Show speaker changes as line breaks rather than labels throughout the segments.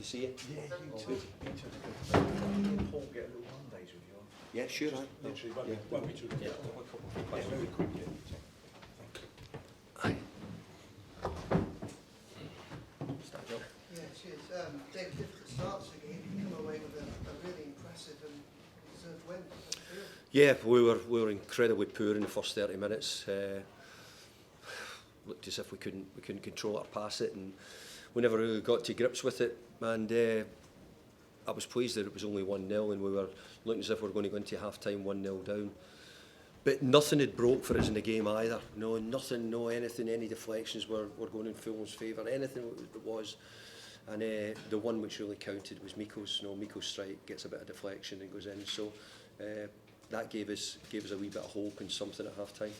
see you.
Yeah, you too. Paul, get a little Mondays with you.
Yeah, sure.
Literally, won't be too long.
Yeah,
Very quick.
Aye.
Yeah, cheers. David, difficult start to the game. You come away with a really impressive and deserved win.
Yeah, we were incredibly poor in the first 30 minutes. Looked as if we couldn't control it or pass it, and we never really got to grips with it. And I was pleased that it was only 1-0, and we were looking as if we were going to go into half-time 1-0 down. But nothing had broke for us in the game either. No, nothing, no anything, any deflections were going in Fulham's favour, anything it was. And the one which really counted was Miko's. Miko's strike gets a bit of deflection and goes in. So that gave us a wee bit of hope and something at half-time.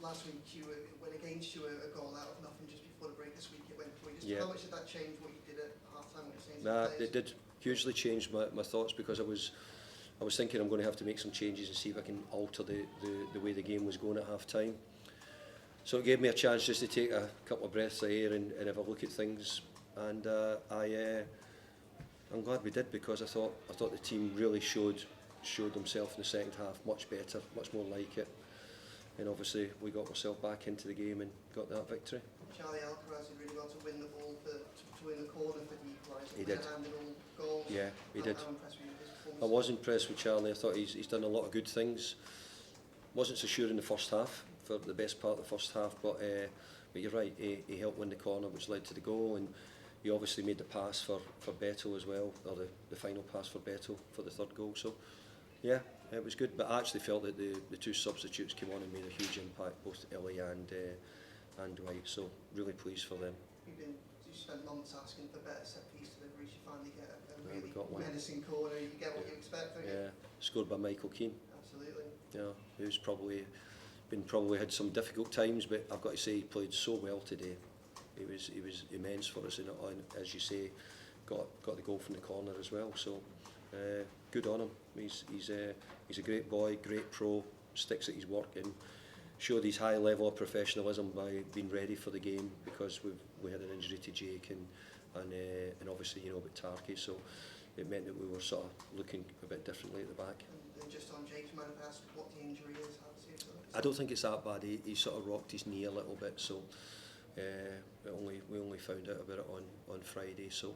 Last week you went against you a goal out of nothing just before the break. This week it went for you.
Yeah.
How much did that change what you did at half-time? What you're saying to
Nah,
the
it did hugely change my thoughts, because I was thinking I'm going to have to make some changes and see if I can alter the way the game was going at half-time. So it gave me a chance just to take a couple of breaths of air and have a look at things. And I'm glad we did, because I thought the team really showed themselves in the second half much better, much more like it. And obviously we got ourselves back into the game and got that victory.
Charlie Alcaraz did really well to win the ball to win the corner for the equaliser.
He did.
Goals.
Yeah, he did.
How impressed were you with his performance?
I was impressed with Charlie. I thought he's done a lot of good things. Wasn't so sure in the first half, for the best part of the first half, but you're right, he helped win the corner, which led to the goal, and he obviously made the pass for Beto as well, or the final pass for Beto for the third goal. So yeah, it was good, but I actually felt that the two substitutes came on and made a huge impact, both Ellie and Dwight, so really pleased for them.
You spent months asking for better set-piece deliveries. You finally get a really
got
menacing corner. You get what you expect, don't you?
Yeah, scored by Michael Keane.
Absolutely.
Yeah, who's probably had some difficult times, but I've got to say he played so well today. He was immense for us, and as you say, got the goal from the corner as well. So good on him. He's a great boy, great pro, sticks at his work, and showed his high level of professionalism by being ready for the game, because we had an injury to Jake and obviously about Tarky, so it meant that we were sort of looking a bit differently at the back.
And just on Jake's, might have asked what the injury is. How does he
I don't think it's that bad. He sort of rocked his knee a little bit, so we only found out about it on Friday, so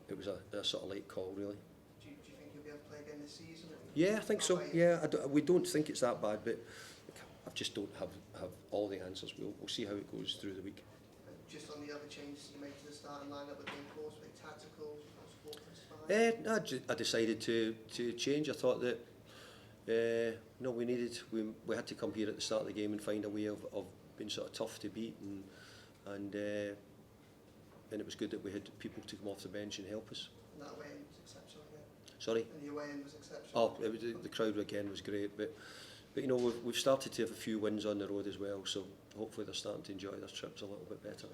it was a sort of late call, really.
Do you think he'll be able to play again this season?
Yeah, I think so. Yeah, we don't think it's that bad, but I just don't have all the answers. We'll see how it goes through the week.
Just on the other changes you made to the starting lineup with the course, with tactical, sport.
I decided to change. I thought that we had to come here at the start of the game and find a way of being sort of tough to beat, and it was good that we had people to come off the bench and help us.
And that way was exceptional again.
Sorry?
And the away end was exceptional.
Oh, the crowd again was great, but we've started to have a few wins on the road as well, so hopefully they're starting to enjoy their trips a little bit better.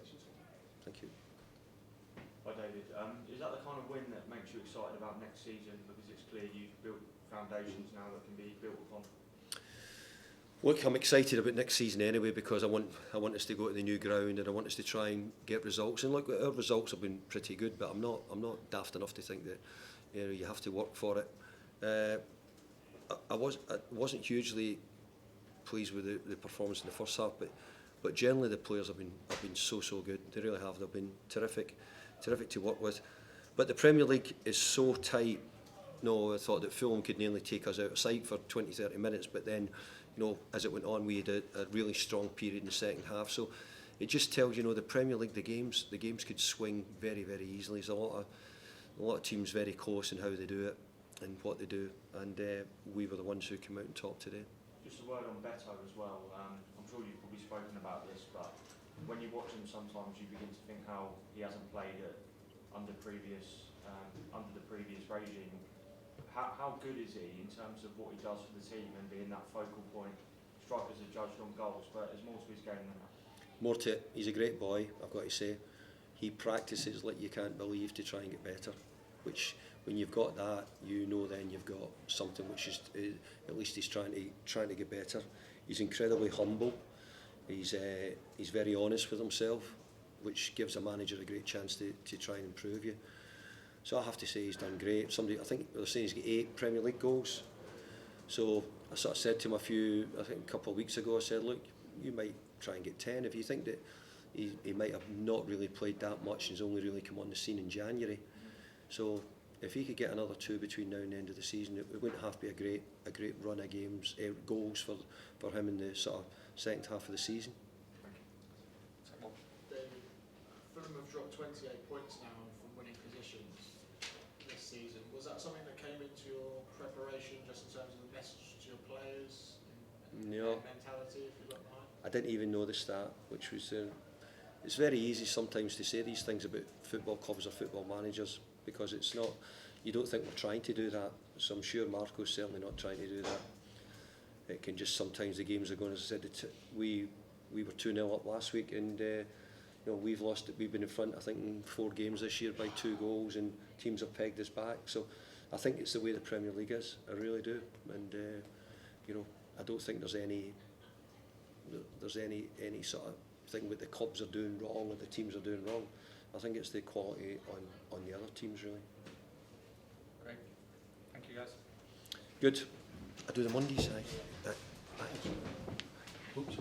Thank you.
Hi David, is that the kind of win that makes you excited about next season, because it's clear you've built foundations now that can be built upon?
Look, I'm excited about next season anyway, because I want us to go to the new ground, and I want us to try and get results. And look, our results have been pretty good, but I'm not daft enough to think that you have to work for it. I wasn't hugely pleased with the performance in the first half, but generally the players have been so good. They really have. They've been terrific to work with. But the Premier League is so tight. No, I thought that Fulham could nearly take us out of sight for 20-30 minutes, but then, as it went on, we had a really strong period in the second half. So it just tells the Premier League, the games could swing very, very easily. There's a lot of teams very close in how they do it and what they do, and we were the ones who came out on top today.
Just a word on Beto as well. I'm sure you've probably spoken about this, but when you watch him, sometimes you begin to think how he hasn't played under the previous regime. How good is he in terms of what he does for the team and being that focal point? Strikers are judged on goals, but there's more to his game than that.
More to it. He's a great boy, I've got to say. He practices like you can't believe to try and get better, which when you've got that, then you've got something which is at least he's trying to get better. He's incredibly humble. He's very honest with himself. which gives a manager a great chance to try and improve you. So I have to say he's done great. I think they're saying he's got 8 Premier League goals. So I sort of said to him a couple of weeks ago, I said, look, you might try and get 10 if you think that he might have not really played that much and he's only really come on the scene in January. So if he could get another 2 between now and the end of the season, it wouldn't have to be a great run of games, goals for him in the sort of second half of the season.
Fulham have dropped 28 points now from winning positions this season. Was that something that came into your preparation, just in terms of the message to your players and
No.
their mentality, if you look behind?
I didn't even know the stat, which was... it's very easy sometimes to say these things about football clubs or football managers, because it's not... You don't think we're trying to do that, so I'm sure Marco's certainly not trying to do that. It can just... Sometimes the games are going, as I said, we were 2-0 up last week, and we've lost it. We've been in front, I think, in 4 games this year by 2 goals, and teams have pegged us back. So I think it's the way the Premier League is. I really do. And I don't think there's any sort of thing what the clubs are doing wrong or the teams are doing wrong. I think it's the quality on the other teams, really.
Great. Thank you, guys.
Good. I do the Mondays, Oops.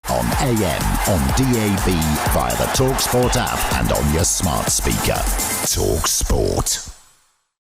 On AM, on DAB, via the talkSPORT app and on your smart speaker. talkSPORT.